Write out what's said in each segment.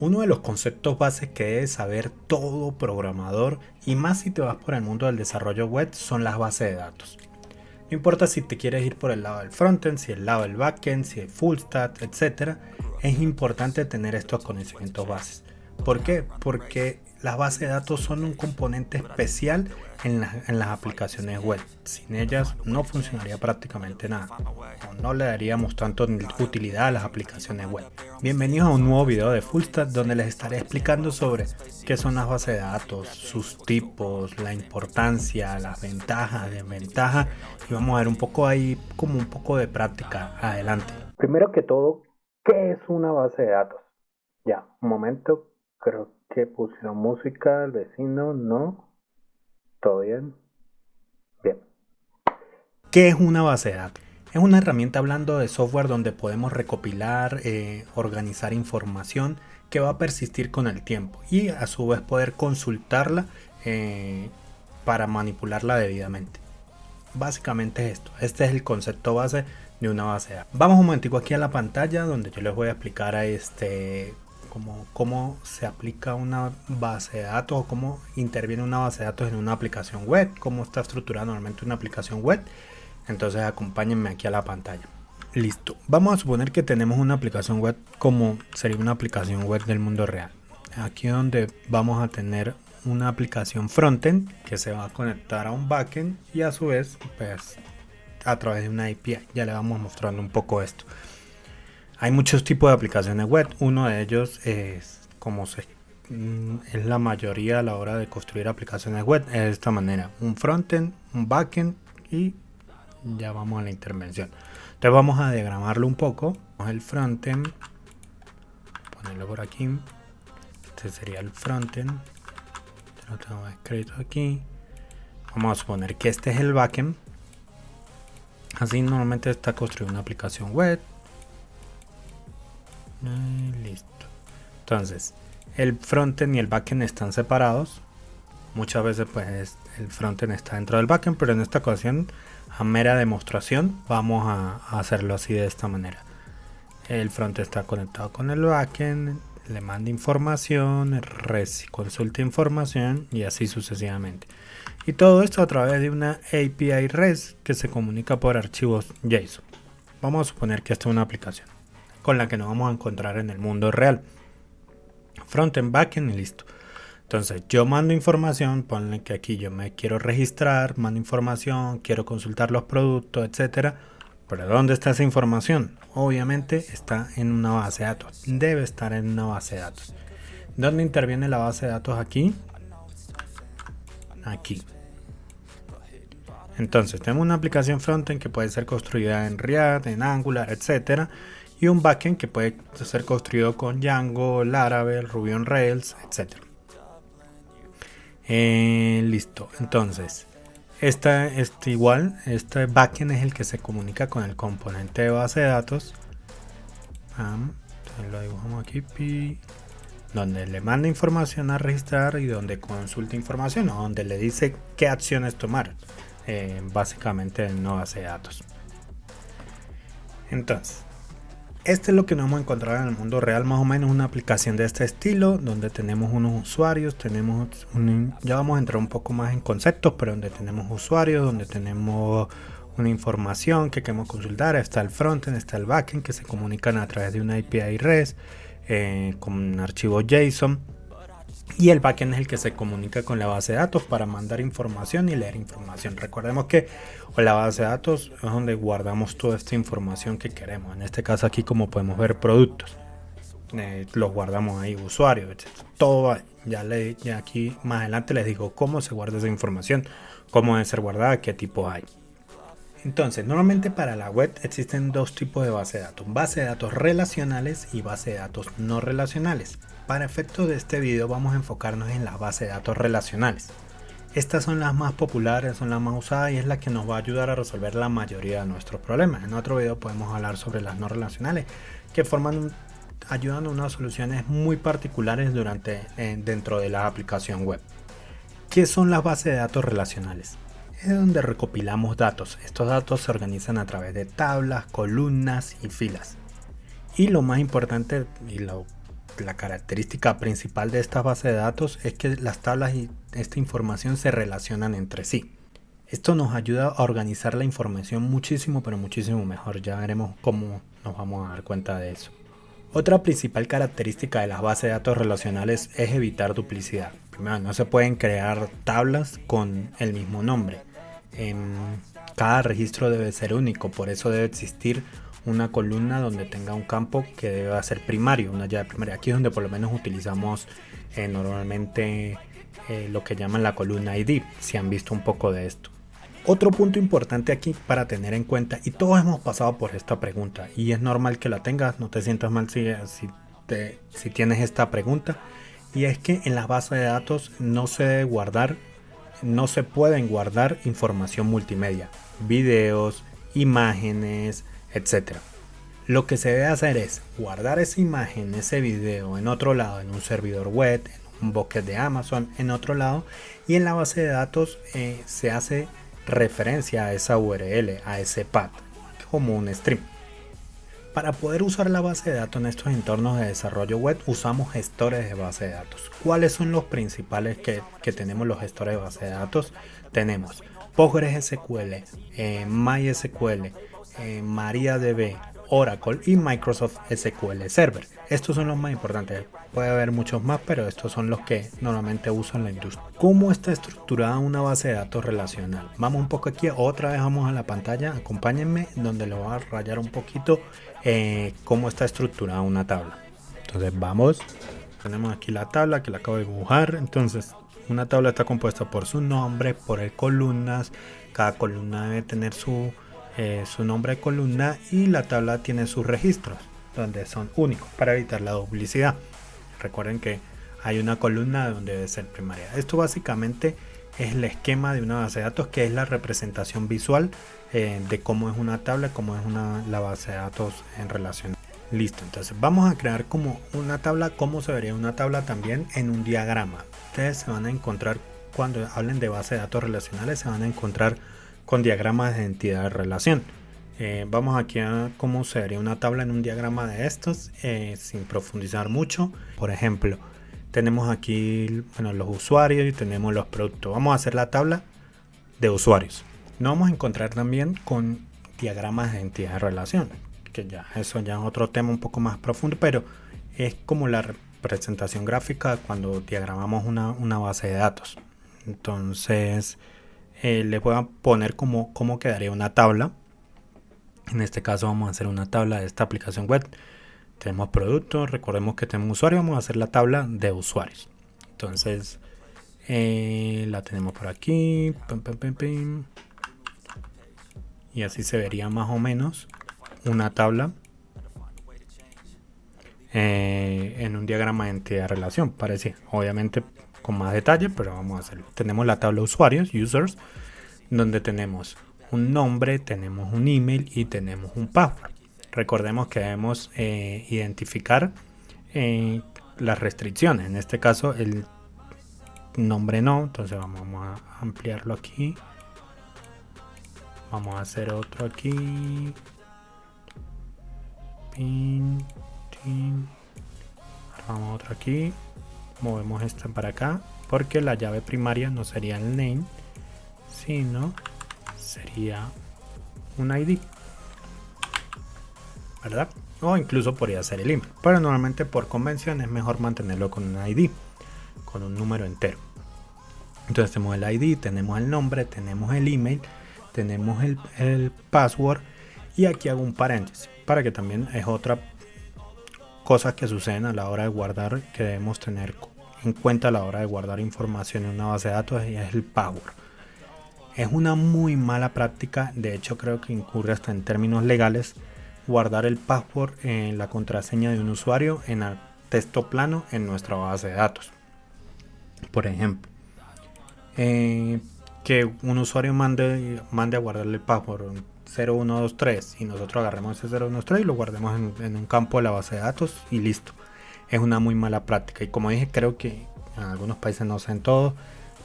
Uno de los conceptos bases que debe saber todo programador, y más si te vas por el mundo del desarrollo web, son las bases de datos. No importa si te quieres ir por el lado del frontend, si el lado del backend, si es full stack, etc. Es importante tener estos conocimientos bases. ¿Por qué? Porque las bases de datos son un componente especial en las aplicaciones web. Sin ellas no funcionaría prácticamente nada. O no le daríamos tanto utilidad a las aplicaciones web. Bienvenidos a un nuevo video de Fullstack donde les estaré explicando sobre qué son las bases de datos, sus tipos, la importancia, las ventajas, desventajas, y vamos a ver un poco ahí como un poco de práctica adelante. Primero que todo, ¿qué es una base de datos? Ya, un momento, creo que pusieron música, el vecino, no, todo bien, bien. ¿Qué es una base de datos? Es una herramienta hablando de software donde podemos recopilar, organizar información que va a persistir con el tiempo y a su vez poder consultarla para manipularla debidamente. Básicamente es esto. Este es el concepto base de una base de datos. Vamos un momentico aquí a la pantalla donde yo les voy a explicar a cómo se aplica una base de datos o cómo interviene una base de datos en una aplicación web, cómo está estructurada normalmente una aplicación web. Entonces acompáñenme aquí a la pantalla. Listo. Vamos a suponer que tenemos una aplicación web como sería una aplicación web del mundo real. Aquí donde vamos a tener una aplicación frontend que se va a conectar a un backend y a su vez pues a través de una API. Ya le vamos mostrando un poco esto. Hay muchos tipos de aplicaciones web. Uno de ellos es es la mayoría a la hora de construir aplicaciones web, es de esta manera: un frontend, un backend y ya vamos a la intervención. Entonces vamos a diagramarlo un poco. El frontend, ponerlo por aquí. Este sería el frontend. Lo tengo escrito aquí. Vamos a suponer que este es el backend. Así normalmente está construida una aplicación web. Listo. Entonces, el frontend y el backend están separados. Muchas veces pues el frontend está dentro del backend, pero en esta ocasión, a mera demostración, vamos a hacerlo así de esta manera. El frontend está conectado con el backend, le manda información, consulta información y así sucesivamente. Y todo esto a través de una API REST que se comunica por archivos JSON. Vamos a suponer que esta es una aplicación con la que nos vamos a encontrar en el mundo real. Frontend, backend y listo. Entonces yo mando información, ponle que aquí yo me quiero registrar, mando información, quiero consultar los productos, etcétera. Pero ¿dónde está esa información? Obviamente está en una base de datos. Debe estar en una base de datos. ¿Dónde interviene la base de datos aquí? Aquí. Entonces tenemos una aplicación frontend que puede ser construida en React, en Angular, etcétera, y un backend que puede ser construido con Django, Laravel, Ruby on Rails, etcétera. Listo. Entonces este backend es el que se comunica con el componente de base de datos. Entonces lo dibujamos aquí, donde le manda información a registrar y donde consulta información, o donde le dice qué acciones tomar, básicamente en una base de datos. Entonces este es lo que nos vamos a encontrar en el mundo real, más o menos una aplicación de este estilo, donde tenemos unos usuarios, ya vamos a entrar un poco más en conceptos, pero donde tenemos usuarios, donde tenemos una información que queremos consultar. Está el frontend, está el backend, que se comunican a través de una API REST con un archivo JSON. Y el backend es el que se comunica con la base de datos para mandar información y leer información. Recordemos que la base de datos es donde guardamos toda esta información que queremos. En este caso aquí, como podemos ver, productos. Los guardamos ahí, usuarios, etc. Todo ya aquí más adelante les digo cómo se guarda esa información, cómo debe ser guardada, qué tipo hay. Entonces, normalmente para la web existen dos tipos de base de datos: base de datos relacionales y base de datos no relacionales. Para efectos de este video vamos a enfocarnos en las bases de datos relacionales. Estas son las más populares, son las más usadas y es la que nos va a ayudar a resolver la mayoría de nuestros problemas. En otro video podemos hablar sobre las no relacionales, que ayudan a unas soluciones muy particulares dentro de la aplicación web. ¿Qué son las bases de datos relacionales? Es donde recopilamos datos. Estos datos se organizan a través de tablas, columnas y filas. Y lo más importante y lo la característica principal de esta base de datos es que las tablas y esta información se relacionan entre sí. Esto nos ayuda a organizar la información muchísimo, pero muchísimo mejor. Ya veremos cómo nos vamos a dar cuenta de eso. Otra principal característica de las bases de datos relacionales es evitar duplicidad. Primero, no se pueden crear tablas con el mismo nombre. Cada registro debe ser único, por eso debe existir una columna donde tenga un campo que debe ser primario, una llave primaria. Aquí es donde por lo menos utilizamos normalmente lo que llaman la columna ID, si han visto un poco de esto. Otro punto importante aquí para tener en cuenta, y todos hemos pasado por esta pregunta, y es normal que la tengas, no te sientas mal si tienes esta pregunta, y es que en las bases de datos no se pueden guardar información multimedia, videos, imágenes, etc. Lo que se debe hacer es guardar esa imagen, ese video en otro lado, en un servidor web, en un bucket de Amazon, en otro lado, y en la base de datos se hace referencia a esa URL, a ese path, como un stream. Para poder usar la base de datos en estos entornos de desarrollo web, usamos gestores de base de datos. ¿Cuáles son los principales que tenemos los gestores de base de datos? Tenemos PostgreSQL, MySQL, MariaDB, Oracle y Microsoft SQL Server. Estos son los más importantes. Puede haber muchos más, pero estos son los que normalmente usan la industria. ¿Cómo está estructurada una base de datos relacional? Vamos un poco aquí, otra vez vamos a la pantalla, acompáñenme, donde lo voy a rayar un poquito cómo está estructurada una tabla. Entonces vamos, tenemos aquí la tabla que la acabo de dibujar. Entonces una tabla está compuesta por su nombre, por columnas. Cada columna debe tener su nombre de columna, y la tabla tiene sus registros donde son únicos para evitar la duplicidad. Recuerden que hay una columna donde debe ser primaria. Esto básicamente es el esquema de una base de datos, que es la representación visual de cómo es una tabla, cómo es la base de datos en relación. Listo, entonces vamos a crear como una tabla. ¿Cómo se vería una tabla? También en un diagrama. Ustedes se van a encontrar, cuando hablen de base de datos relacionales, se van a encontrar con diagramas de entidad de relación. Vamos aquí a cómo se vería una tabla en un diagrama de estos, sin profundizar mucho. Por ejemplo, tenemos aquí los usuarios y tenemos los productos. Vamos a hacer la tabla de usuarios. Nos vamos a encontrar también con diagramas de entidad de relación, que eso ya es otro tema un poco más profundo, pero es como la representación gráfica cuando diagramamos una base de datos. Entonces les voy a poner cómo quedaría una tabla. En este caso vamos a hacer una tabla de esta aplicación web. Tenemos productos, recordemos que tenemos usuarios, vamos a hacer la tabla de usuarios. Entonces la tenemos por aquí, y así se vería más o menos una tabla en un diagrama de entidad de relación. Parece, obviamente con más detalle, pero vamos a hacerlo. Tenemos la tabla de usuarios, users, donde tenemos un nombre, tenemos un email y tenemos un password. Recordemos que debemos identificar las restricciones. En este caso el nombre no, entonces vamos a ampliarlo aquí. Vamos a hacer otro aquí. Vamos otro aquí. Movemos esta para acá, porque la llave primaria no sería el name, sino sería un ID, ¿verdad? O incluso podría ser el email, pero normalmente por convención es mejor mantenerlo con un ID, con un número entero. Entonces tenemos el ID, tenemos el nombre, tenemos el email, tenemos el password, y aquí hago un paréntesis para que también es otra cosa que suceden a la hora de guardar, que debemos tener en cuenta a la hora de guardar información en una base de datos, y es el password. Es una muy mala práctica, de hecho creo que incurre hasta en términos legales, guardar el password en la contraseña de un usuario en el texto plano en nuestra base de datos. Por ejemplo, que un usuario mande a guardarle el password 0123 y nosotros agarremos ese 0123 y lo guardemos en un campo de la base de datos y listo. Es una muy mala práctica, y como dije, creo que en algunos países, no sé en todos,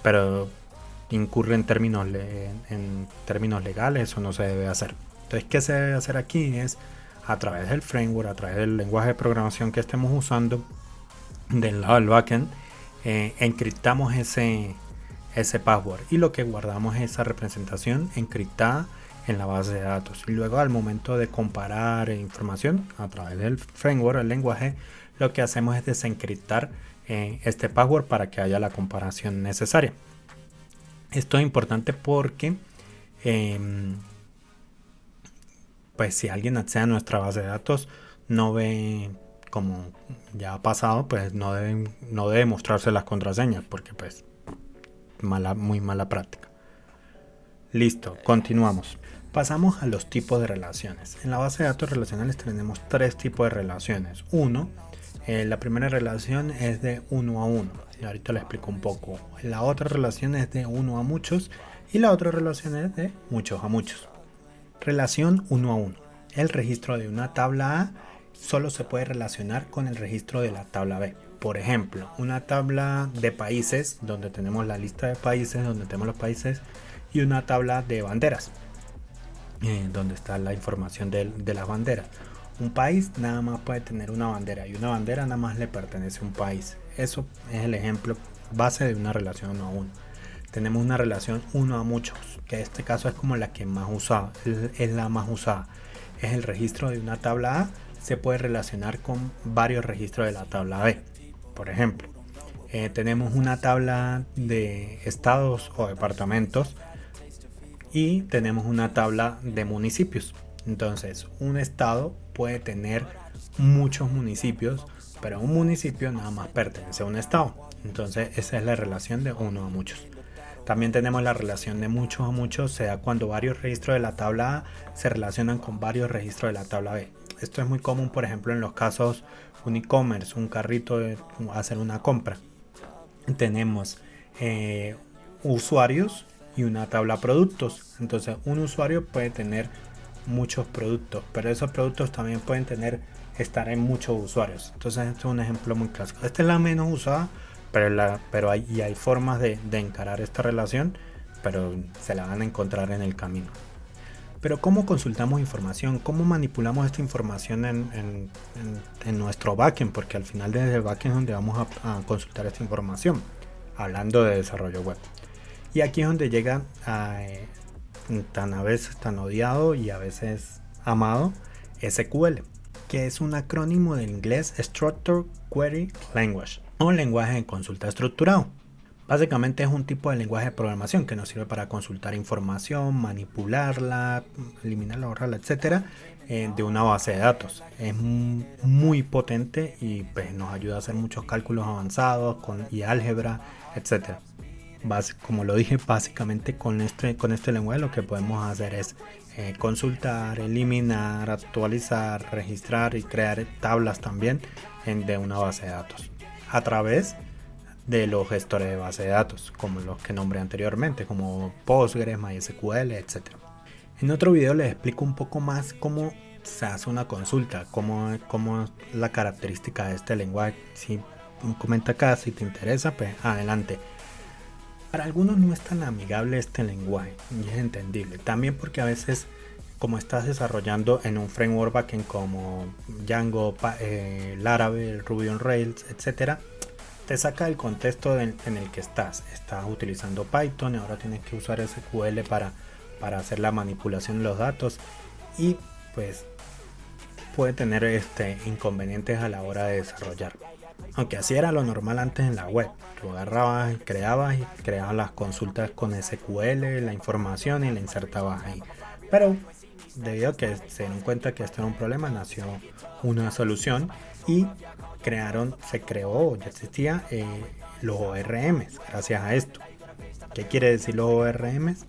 pero incurre en términos legales, eso no se debe hacer. Entonces, ¿qué se debe hacer aquí? Es a través del framework, a través del lenguaje de programación que estemos usando, del lado del backend, encriptamos ese password y lo que guardamos es esa representación encriptada en la base de datos. Y luego al momento de comparar información a través del framework, el lenguaje, lo que hacemos es desencriptar este password para que haya la comparación necesaria. Esto es importante porque pues si alguien accede a nuestra base de datos, no ve, como ya ha pasado, pues no debe mostrarse las contraseñas, porque pues muy mala práctica. Listo, continuamos. Pasamos a los tipos de relaciones. En la base de datos relacionales tenemos tres tipos de relaciones. La primera relación es de uno a uno, y ahorita le explico un poco. La otra relación es de uno a muchos y la otra relación es de muchos a muchos. Relación uno a uno. El registro de una tabla A solo se puede relacionar con el registro de la tabla B. Por ejemplo, una tabla de países donde tenemos la lista de países, donde tenemos los países, y una tabla de banderas, donde está la información de las banderas. Un país nada más puede tener una bandera y una bandera nada más le pertenece a un país. Eso es el ejemplo base de una relación uno a uno. Tenemos una relación uno a muchos, que en este caso es como la que más usada, es la más usada. Es el registro de una tabla A, se puede relacionar con varios registros de la tabla B. Por ejemplo, tenemos una tabla de estados o departamentos y tenemos una tabla de municipios. Entonces, un estado puede tener muchos municipios, pero un municipio nada más pertenece a un estado. Entonces, esa es la relación de uno a muchos. También tenemos la relación de muchos a muchos, se da cuando varios registros de la tabla A se relacionan con varios registros de la tabla B. Esto es muy común, por ejemplo, en los casos un e-commerce, un carrito de hacer una compra. Tenemos usuarios y una tabla productos. Entonces, un usuario puede tener muchos productos, pero esos productos también pueden estar en muchos usuarios. Entonces, este es un ejemplo muy clásico. Esta es la menos usada, pero hay formas de encarar esta relación, pero se la van a encontrar en el camino. Pero ¿cómo consultamos información? ¿Cómo manipulamos esta información en nuestro backend? Porque al final desde el backend es donde vamos a consultar esta información, hablando de desarrollo web. Y aquí es donde llega a veces tan odiado y a veces amado SQL, que es un acrónimo del inglés Structured Query Language, o lenguaje de consulta estructurado. Básicamente es un tipo de lenguaje de programación que nos sirve para consultar información, manipularla, eliminarla, borrarla, etcétera, de una base de datos. Es muy potente y pues, nos ayuda a hacer muchos cálculos avanzados y álgebra, etcétera. Como lo dije, básicamente con este lenguaje lo que podemos hacer es consultar, eliminar, actualizar, registrar y crear tablas también de una base de datos a través de los gestores de base de datos, como los que nombré anteriormente, como Postgres, MySQL, etc. En otro video les explico un poco más cómo se hace una consulta, cómo es la característica de este lenguaje. Si comenta acá, si te interesa, pues adelante. Para algunos no es tan amigable este lenguaje y es entendible, también porque a veces, como estás desarrollando en un framework backend como Django, Laravel, Ruby on Rails, etcétera, te saca del contexto en el que estás utilizando Python y ahora tienes que usar SQL para hacer la manipulación de los datos y pues puede tener inconvenientes a la hora de desarrollar. Aunque así era lo normal antes en la web, tú agarrabas, creabas las consultas con SQL, la información y la insertabas ahí. Pero debido a que se dieron cuenta que esto era un problema, nació una solución y se creó, ya existía los ORMs gracias a esto. ¿Qué quiere decir los ORMs?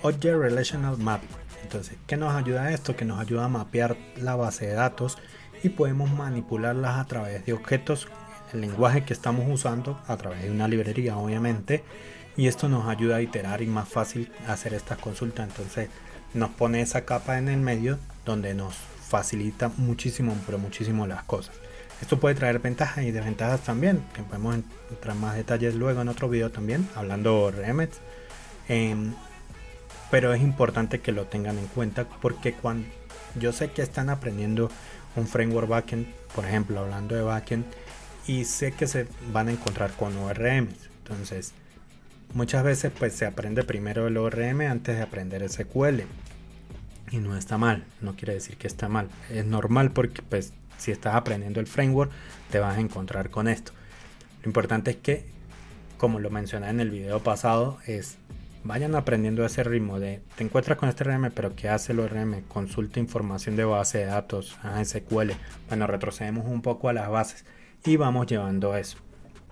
Object Relational Mapping. Entonces, ¿qué nos ayuda a esto? Que nos ayuda a mapear la base de datos y podemos manipularlas a través de objetos, el lenguaje que estamos usando, a través de una librería obviamente, y esto nos ayuda a iterar y más fácil hacer estas consultas. Entonces nos pone esa capa en el medio donde nos facilita muchísimo, pero muchísimo las cosas. Esto puede traer ventajas y desventajas también, que podemos entrar en más detalles luego en otro video también, hablando de ORMs. Pero es importante que lo tengan en cuenta porque cuando yo sé que están aprendiendo un framework backend, por ejemplo, hablando de backend, y sé que se van a encontrar con ORMs. Entonces, muchas veces pues se aprende primero el ORM antes de aprender SQL. Y no está mal, no quiere decir que está mal. Es normal porque pues si estás aprendiendo el framework te vas a encontrar con esto. Lo importante es que, como lo mencioné en el video pasado, es vayan aprendiendo ese ritmo de te encuentras con este ORM, pero ¿qué hace el ORM? Consulta información de base de datos, SQL. Bueno, retrocedemos un poco a las bases y vamos llevando eso.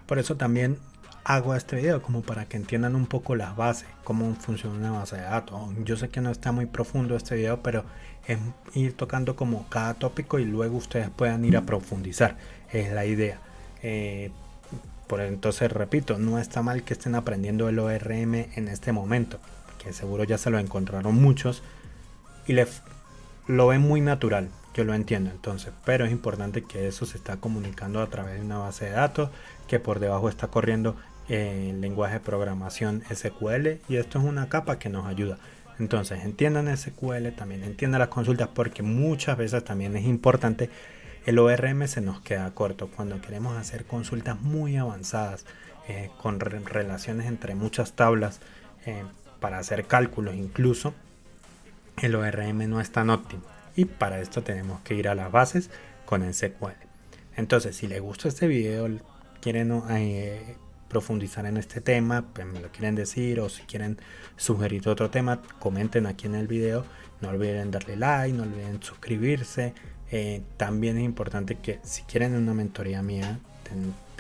Por eso también hago este video, como para que entiendan un poco las bases, cómo funciona una base de datos. Yo sé que no está muy profundo este video, pero es ir tocando como cada tópico y luego ustedes puedan ir a profundizar. Es la idea. Por entonces repito, no está mal que estén aprendiendo el ORM en este momento, que seguro ya se lo encontraron muchos y lo ven muy natural. Yo lo entiendo entonces, pero es importante que eso se está comunicando a través de una base de datos, que por debajo está corriendo el lenguaje de programación SQL, y esto es una capa que nos ayuda. Entonces entiendan SQL, también entiendan las consultas, porque muchas veces también es importante. El ORM se nos queda corto cuando queremos hacer consultas muy avanzadas, con relaciones entre muchas tablas, para hacer cálculos incluso. El ORM no es tan óptimo y para esto tenemos que ir a las bases con el SQL. Entonces, si les gusta este video, quieren profundizar en este tema, pues me lo quieren decir, o si quieren sugerir otro tema, comenten aquí en el video. No olviden darle like, no olviden suscribirse. También es importante que si quieren una mentoría mía,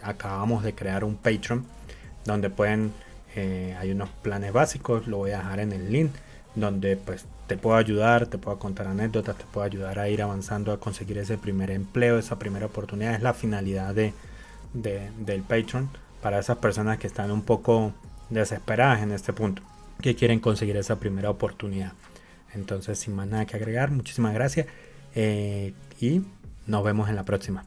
acabamos de crear un Patreon donde pueden, hay unos planes básicos, lo voy a dejar en el link, donde pues te puedo ayudar, te puedo contar anécdotas, te puedo ayudar a ir avanzando a conseguir ese primer empleo, esa primera oportunidad. Es la finalidad del Patreon para esas personas que están un poco desesperadas en este punto, que quieren conseguir esa primera oportunidad. Entonces, sin más nada que agregar, muchísimas gracias, y nos vemos en la próxima.